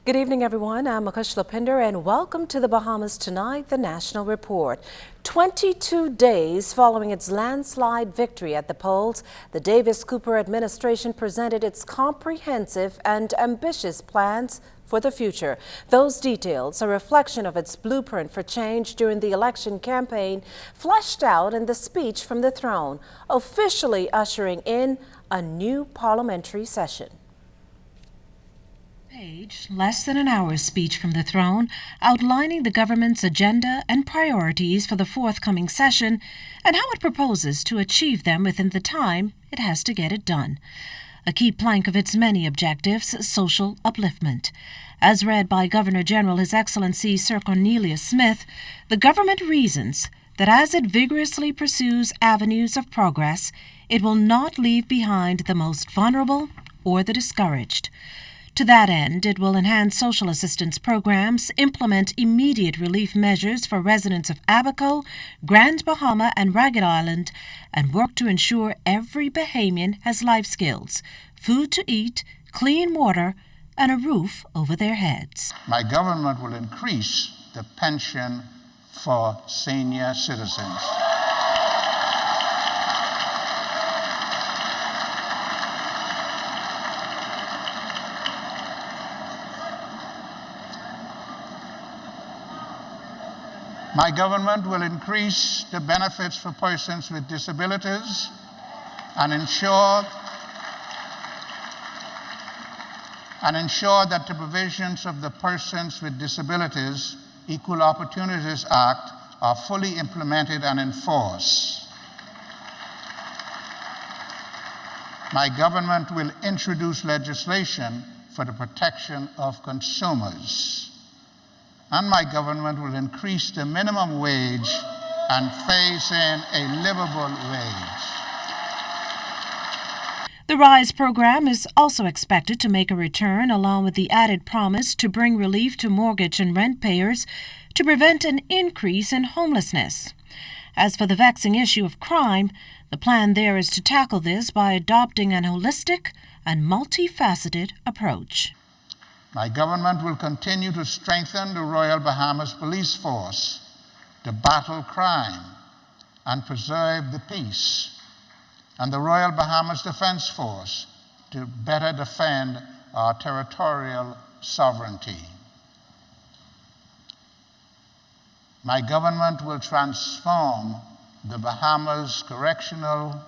Good evening, everyone. I'm Akush Lopinder, and welcome to the Bahamas Tonight, the National Report. 22 days following its landslide victory at the polls, the Davis-Cooper administration presented its comprehensive and ambitious plans for the future. Those details, a reflection of its blueprint for change during the election campaign, fleshed out in the speech from the throne, officially ushering in a new parliamentary session. Less than an hour's speech from the throne outlining the government's agenda and priorities for the forthcoming session and how it proposes to achieve them within the time it has to get it done. A key plank of its many objectives, social upliftment. As read by Governor General His Excellency Sir Cornelius Smith, the government reasons that as it vigorously pursues avenues of progress, it will not leave behind the most vulnerable or the discouraged. To that end, it will enhance social assistance programs, implement immediate relief measures for residents of Abaco, Grand Bahama, and Ragged Island, and work to ensure every Bahamian has life skills, food to eat, clean water, and a roof over their heads. My government will increase the pension for senior citizens. My government will increase the benefits for persons with disabilities and ensure that the provisions of the Persons with Disabilities Equal Opportunities Act are fully implemented and enforced. My government will introduce legislation for the protection of consumers. And my government will increase the minimum wage and phase in a livable wage. The RISE program is also expected to make a return, along with the added promise to bring relief to mortgage and rent payers to prevent an increase in homelessness. As for the vexing issue of crime, the plan there is to tackle this by adopting an holistic and multifaceted approach. My government will continue to strengthen the Royal Bahamas Police Force to battle crime and preserve the peace, and the Royal Bahamas Defense Force to better defend our territorial sovereignty. My government will transform the Bahamas Correctional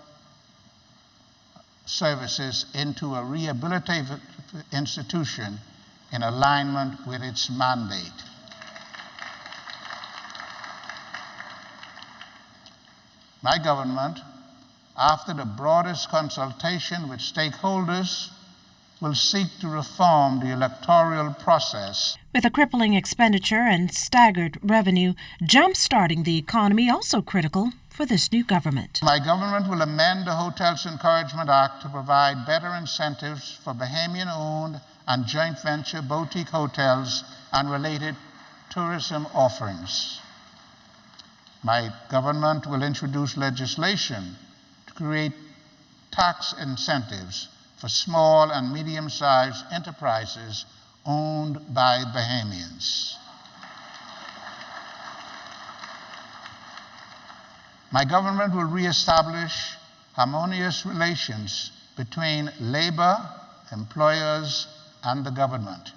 Services into a rehabilitative institution in alignment with its mandate. My government, after the broadest consultation with stakeholders, will seek to reform the electoral process. With a crippling expenditure and staggered revenue, jump-starting the economy also critical for this new government. My government will amend the Hotels Encouragement Act to provide better incentives for Bahamian-owned and joint venture boutique hotels and related tourism offerings. My government will introduce legislation to create tax incentives for small and medium-sized enterprises owned by Bahamians. My government will reestablish harmonious relations between labor, employers, and the government.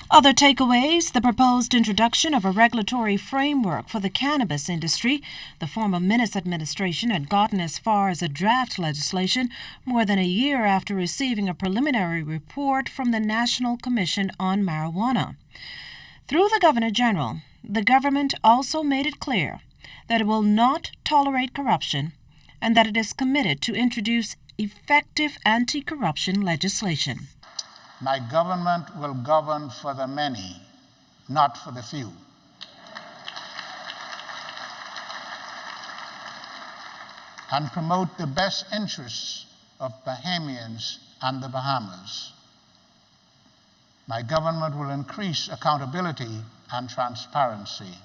Other takeaways: the proposed introduction of a regulatory framework for the cannabis industry. The former Minnis administration had gotten as far as a draft legislation more than a year after receiving a preliminary report from the National Commission on Marijuana. Through the Governor General, the government also made it clear that it will not tolerate corruption and that it is committed to introduce effective anti-corruption legislation. My government will govern for the many, not for the few. And promote the best interests of Bahamians and the Bahamas. My government will increase accountability and transparency.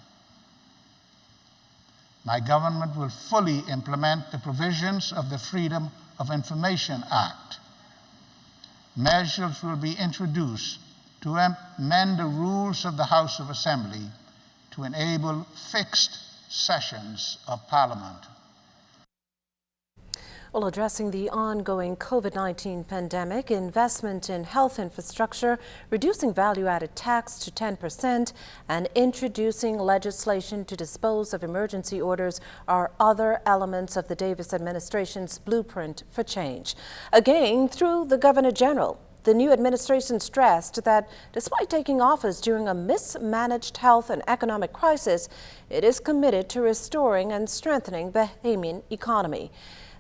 My government will fully implement the provisions of the Freedom of Information Act. Measures will be introduced to amend the rules of the House of Assembly to enable fixed sessions of Parliament. Well, addressing the ongoing COVID-19 pandemic, investment in health infrastructure, reducing value-added tax to 10%, and introducing legislation to dispose of emergency orders are other elements of the Davis administration's blueprint for change. Again, through the Governor General, the new administration stressed that despite taking office during a mismanaged health and economic crisis, it is committed to restoring and strengthening the Bahamian economy.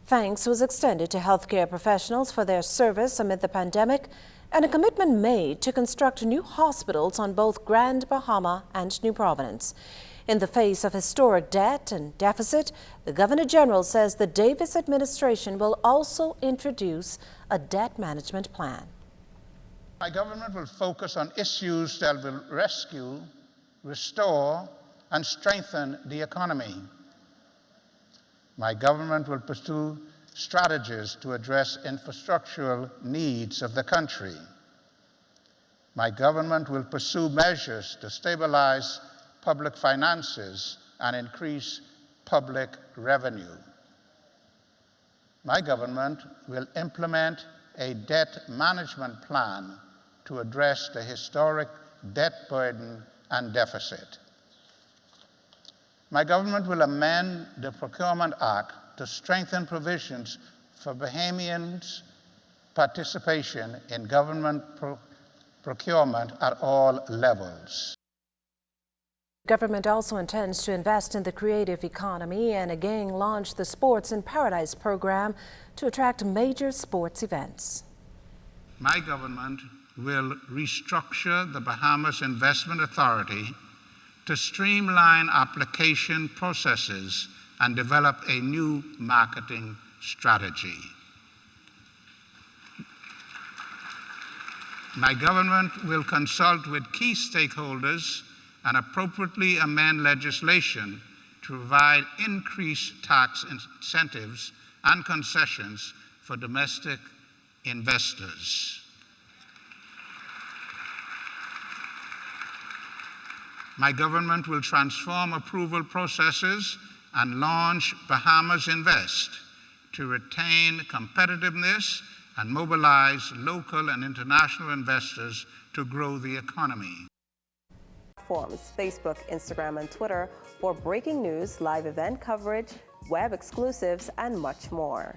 Thanks was extended to healthcare professionals for their service amid the pandemic, and a commitment made to construct new hospitals on both Grand Bahama and New Providence. In the face of historic debt and deficit, the Governor General says the Davis administration will also introduce a debt management plan. My government will focus on issues that will rescue, restore, and strengthen the economy. My government will pursue strategies to address infrastructural needs of the country. My government will pursue measures to stabilize public finances and increase public revenue. My government will implement a debt management plan to address the historic debt burden and deficit. My government will amend the Procurement Act to strengthen provisions for Bahamians' participation in government procurement at all levels. Government also intends to invest in the creative economy and again launch the Sports in Paradise program to attract major sports events. My government will restructure the Bahamas Investment Authority to streamline application processes and develop a new marketing strategy. My government will consult with key stakeholders and appropriately amend legislation to provide increased tax incentives and concessions for domestic investors. My government will transform approval processes and launch Bahamas Invest to retain competitiveness and mobilize local and international investors to grow the economy. Platforms, Facebook, Instagram, and Twitter for breaking news, live event coverage, web exclusives, and much more.